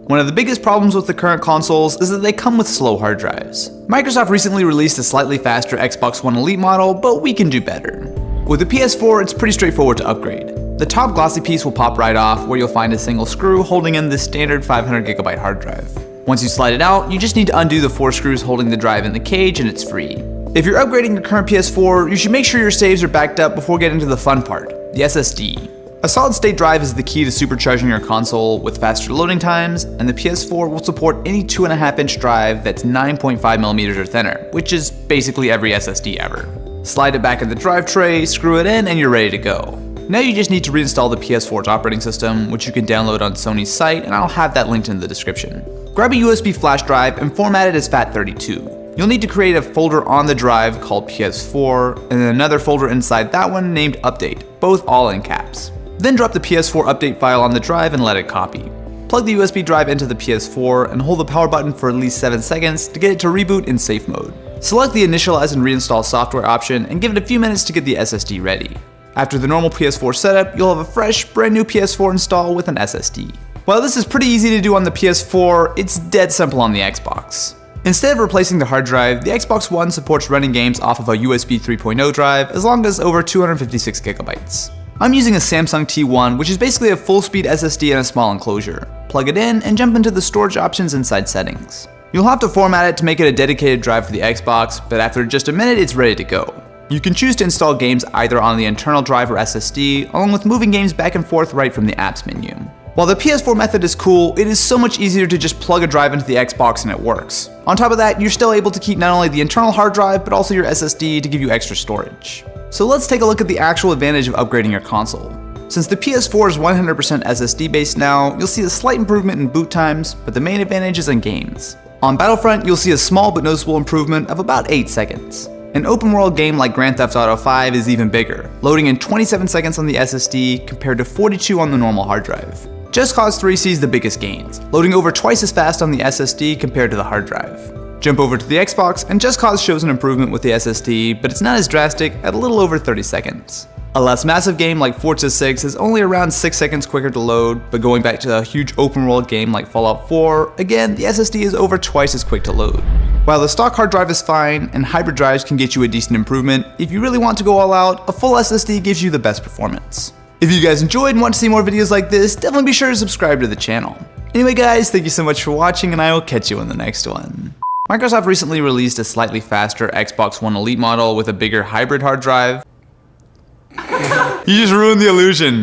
One of the biggest problems with the current consoles is that they come with slow hard drives. Microsoft recently released a slightly faster Xbox One Elite model, but we can do better. With the PS4, it's pretty straightforward to upgrade. The top glossy piece will pop right off, where you'll find a single screw holding in the standard 500GB hard drive. Once you slide it out, you just need to undo the 4 screws holding the drive in the cage and it's free. If you're upgrading your current PS4, you should make sure your saves are backed up before getting to the fun part, the SSD. A solid-state drive is the key to supercharging your console with faster loading times, and the PS4 will support any 2.5-inch drive that's 9.5mm or thinner, which is basically every SSD ever. Slide it back in the drive tray, screw it in, and you're ready to go. Now you just need to reinstall the PS4's operating system, which you can download on Sony's site, and I'll have that linked in the description. Grab a USB flash drive and format it as FAT32. You'll need to create a folder on the drive called PS4, and then another folder inside that one named Update, both all in caps. Then drop the PS4 update file on the drive and let it copy. Plug the USB drive into the PS4 and hold the power button for at least 7 seconds to get it to reboot in safe mode. Select the initialize and reinstall software option and give it a few minutes to get the SSD ready. After the normal PS4 setup, you'll have a fresh, brand new PS4 install with an SSD. While this is pretty easy to do on the PS4, it's dead simple on the Xbox. Instead of replacing the hard drive, the Xbox One supports running games off of a USB 3.0 drive as long as over 256GB. I'm using a Samsung T1, which is basically a full-speed SSD in a small enclosure. Plug it in and jump into the storage options inside settings. You'll have to format it to make it a dedicated drive for the Xbox, but after just a minute it's ready to go. You can choose to install games either on the internal drive or SSD, along with moving games back and forth right from the apps menu. While the PS4 method is cool, it is so much easier to just plug a drive into the Xbox and it works. On top of that, you're still able to keep not only the internal hard drive, but also your SSD to give you extra storage. So let's take a look at the actual advantage of upgrading your console. Since the PS4 is 100% SSD based now, you'll see a slight improvement in boot times, but the main advantage is in games. On Battlefront, you'll see a small but noticeable improvement of about 8 seconds. An open world game like Grand Theft Auto 5 is even bigger, loading in 27 seconds on the SSD compared to 42 on the normal hard drive. Just Cause 3 sees the biggest gains, loading over twice as fast on the SSD compared to the hard drive. Jump over to the Xbox, and Just Cause shows an improvement with the SSD, but it's not as drastic at a little over 30 seconds. A less massive game like Forza 6 is only around 6 seconds quicker to load, but going back to a huge open world game like Fallout 4, again, the SSD is over twice as quick to load. While the stock hard drive is fine, and hybrid drives can get you a decent improvement, if you really want to go all out, a full SSD gives you the best performance. If you guys enjoyed and want to see more videos like this, definitely be sure to subscribe to the channel. Anyway guys, thank you so much for watching, and I will catch you in the next one. Microsoft recently released a slightly faster Xbox One Elite model with a bigger hybrid hard drive. You just ruined the illusion.